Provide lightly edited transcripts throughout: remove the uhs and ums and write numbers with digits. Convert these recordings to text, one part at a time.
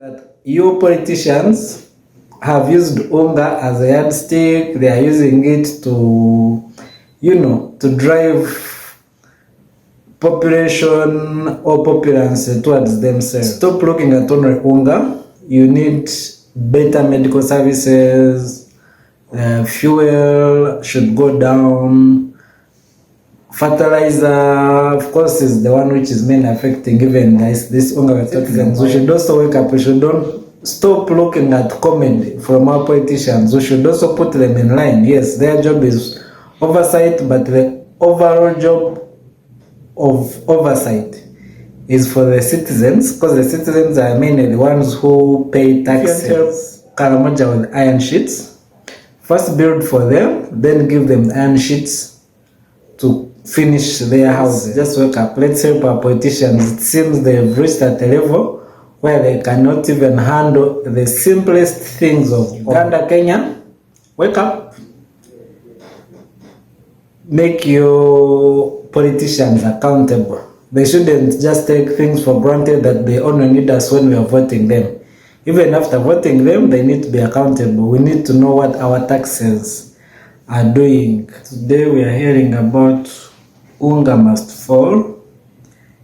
that your politicians have used Unga as a yardstick. They are using it to drive population or populace towards themselves. Stop looking at only Unga. You need better medical services. Fuel should go down. Fertilizer, of course, is the one which is mainly affecting even this Unga we're talking about. We should also wake up. We should don't stop looking at comedy from our politicians. We should also put them in line. Yes, their job is oversight, but the overall job of oversight is for the citizens, because the citizens are mainly the ones who pay taxes. Karamoja with iron sheets. First build for them, then give them the iron sheets to finish their houses. Just wake up. Let's help our politicians. It seems they've reached at a level where they cannot even handle the simplest things of Uganda, Kenya. Wake up. Make your politicians accountable. They shouldn't just take things for granted that they only need us when we are voting them. Even after voting them, they need to be accountable. We need to know what our taxes are doing. Today we are hearing about Unga must fall.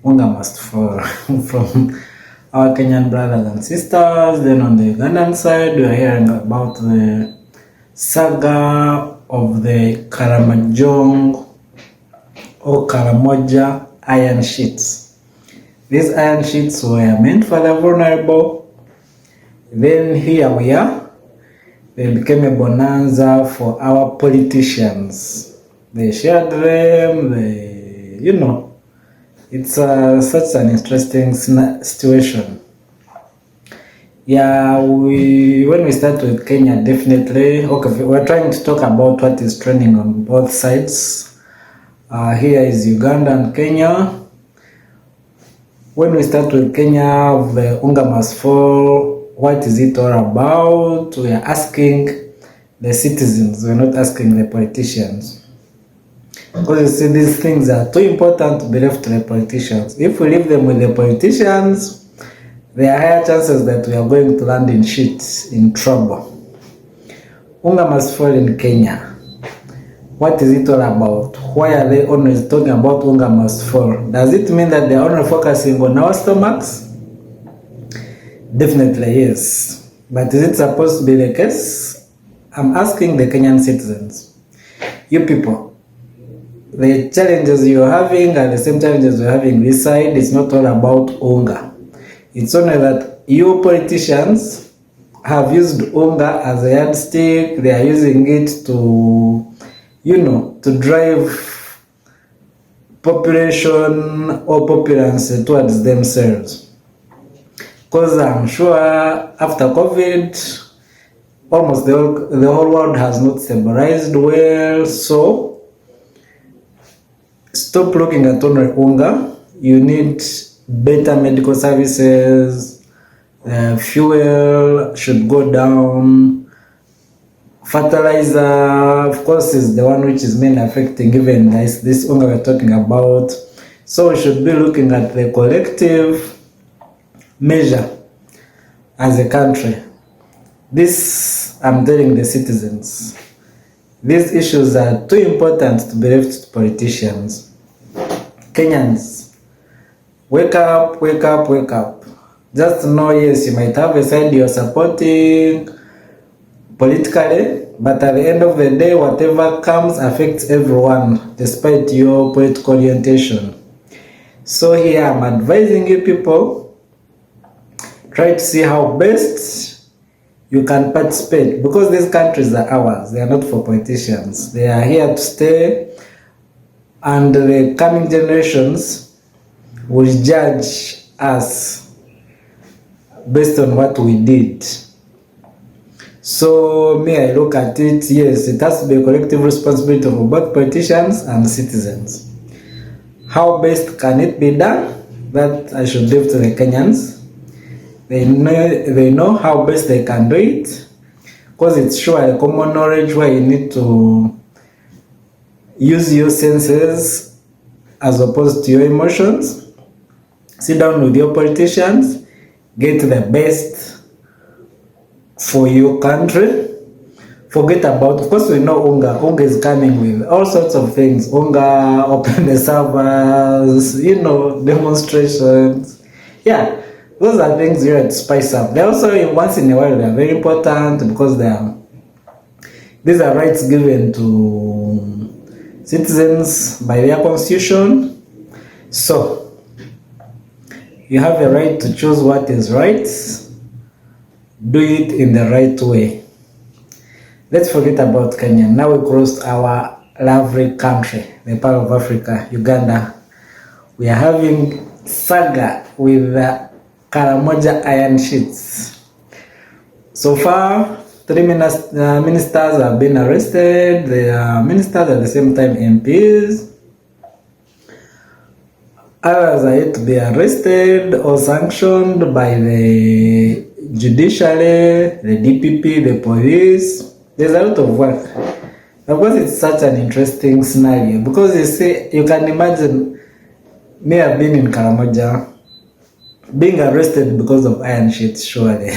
Unga must fall from our Kenyan brothers and sisters. Then on the Ugandan side, we are hearing about the saga of the Karamojong or Karamoja iron sheets. These iron sheets were meant for the vulnerable. Then here we are. They became a bonanza for our politicians. They shared them, it's such an interesting situation. Yeah, when we start with Kenya, definitely, okay, we're trying to talk about what is trending on both sides. Here is Uganda and Kenya. When we start with Kenya, the Unga must fall. What is it all about? We are asking the citizens, we're not asking the politicians. Because you see, these things are too important to be left to the politicians. If we leave them with the politicians, there are higher chances that we are going to land in trouble. Unga must fall in Kenya. What is it all about? Why are they always talking about Unga must fall? Does it mean that they are only focusing on our stomachs? Definitely yes. But is it supposed to be the case? I'm asking the Kenyan citizens. You people, the challenges you're having are the same challenges we're having this side. It's not all about Unga. It's only that you politicians have used Unga as a yardstick. They are using it to drive population or populace towards themselves. Because I'm sure after COVID, almost the whole world has not stabilized well. So stop looking at only Unga. You need better medical services. Fuel should go down. Fertilizer, of course, is the one which is mainly affecting even this Unga we're talking about. So we should be looking at the collective measure as a country. This, I'm telling the citizens, these issues are too important to be left to politicians. Kenyans, wake up, wake up, wake up. Just know, yes, you might have a side you're supporting politically, but at the end of the day, whatever comes affects everyone, despite your political orientation. So here I'm advising you people, try to see how best you can participate, because these countries are ours. They are not for politicians. They are here to stay, and the coming generations will judge us based on what we did. So I look at it, yes, it has to be a collective responsibility for both politicians and citizens. How best can it be done? That I should leave to the Kenyans. They know how best they can do it, because it's sure a common knowledge where you need to use your senses as opposed to your emotions. Sit down with your politicians, get the best for your country. Forget about, of course we know Unga. Unga is coming with all sorts of things. Unga, open the servers, demonstrations. Yeah, those are things you have to spice up. They also, once in a while, they are very important because these are rights given to citizens by their constitution. So, you have a right to choose what is right. Do it in the right way. Let's forget about Kenya. Now we crossed our lovely country, the part of Africa, Uganda. We are having saga with the Karamoja iron sheets. So far, 3 ministers have been arrested. They are ministers at the same time MPs. Others are yet to be arrested or sanctioned by the judiciary, the DPP, the police. There's a lot of work. Of course, it's such an interesting scenario because you can imagine me have been in Karamoja, being arrested because of iron sheets, surely.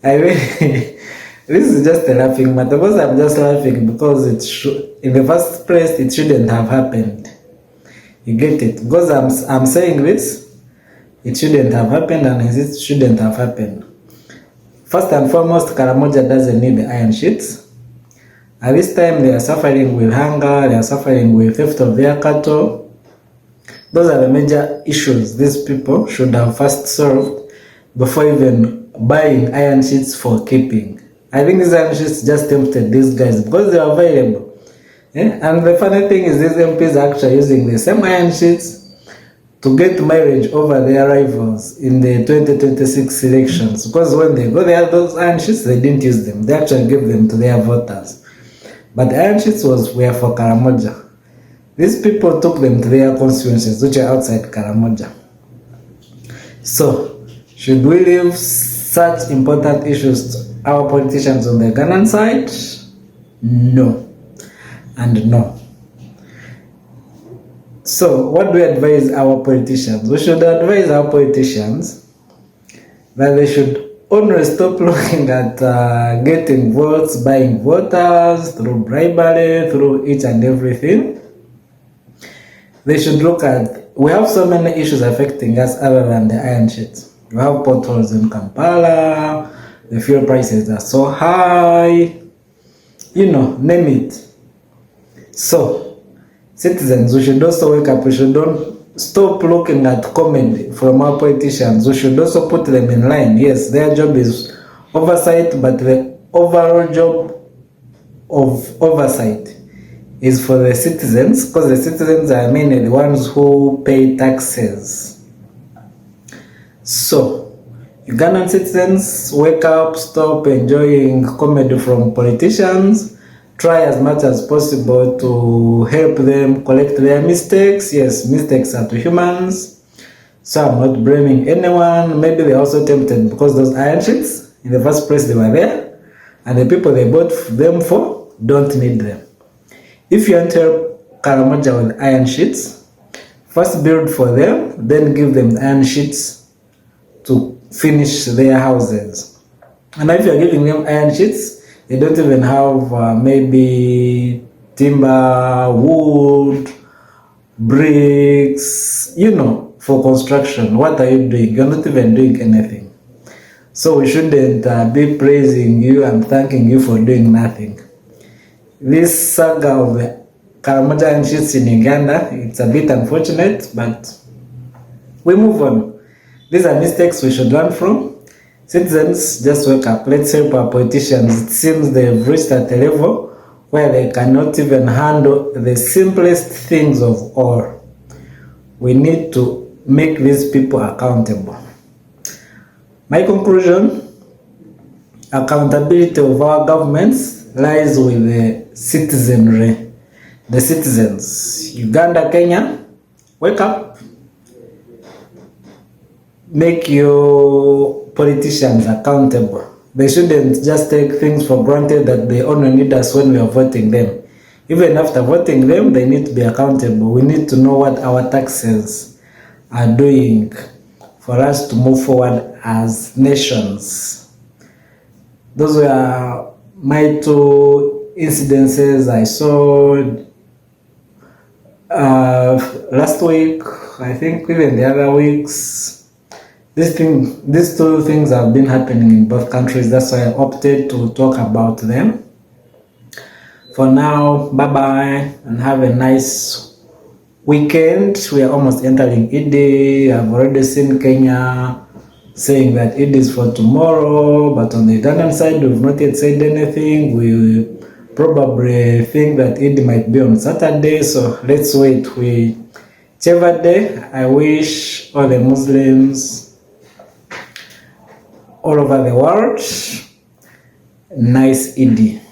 I mean, this is just a laughing matter. Because I'm just laughing because in the first place, it shouldn't have happened. You get it? Because I'm saying this, it shouldn't have happened and it shouldn't have happened. First and foremost, Karamoja doesn't need the iron sheets. At this time, they are suffering with hunger, they are suffering with theft of their cattle. Those are the major issues these people should have first solved before even buying iron sheets for keeping. I think these iron sheets just tempted these guys because they are available. Yeah? And the funny thing is these MPs are actually using the same iron sheets to get marriage over their rivals in the 2026 elections. Because when they go there, those iron sheets, they didn't use them. They actually gave them to their voters. But the iron sheets were for Karamoja. These people took them to their constituencies, which are outside Karamoja. So, should we leave such important issues to our politicians on the Ghanaian side? No. And no. So, what do we advise our politicians? We should advise our politicians that they should only stop looking at getting votes, buying voters through bribery, through each and everything. They should look at, we have so many issues affecting us other than the iron sheets. We have potholes in Kampala, the fuel prices are so high, name it. So, citizens, we should also wake up. We should don't stop looking at comedy from our politicians. We should also put them in line. Yes, their job is oversight, but the overall job of oversight is for the citizens, because the citizens are mainly the ones who pay taxes. So, Ugandan citizens, wake up, stop enjoying comedy from politicians. Try as much as possible to help them correct their mistakes. Yes, mistakes are to humans. So I'm not blaming anyone. Maybe they're also tempted because those iron sheets, in the first place they were there, and the people they bought them for don't need them. If you want to help Karamoja with iron sheets, first build for them, then give them iron sheets to finish their houses. And if you're giving them iron sheets, they don't even have maybe timber, wood, bricks, for construction. What are you doing? You're not even doing anything. So we shouldn't be praising you and thanking you for doing nothing. This saga of the Karamoja iron sheets in Uganda, it's a bit unfortunate, but we move on. These are mistakes we should learn from. Citizens, just wake up. Let's help our politicians. It seems they've reached at a level where they cannot even handle the simplest things of all. We need to make these people accountable. My conclusion, accountability of our governments lies with the citizenry, the citizens. Uganda, Kenya, wake up. Make your politicians accountable. They shouldn't just take things for granted that they only need us when we are voting them. Even after voting them, they need to be accountable. We need to know what our taxes are doing for us to move forward as nations. Those were my two incidences I saw last week, I think even the other weeks. These two things have been happening in both countries. That's why I opted to talk about them. For now, bye bye and have a nice weekend. We are almost entering Eid. I've already seen Kenya saying that Eid is for tomorrow, but on the Ugandan side, we've not yet said anything. We probably think that Eid might be on Saturday, so let's wait. Whichever day, I wish all the Muslims all over the world nice Eid.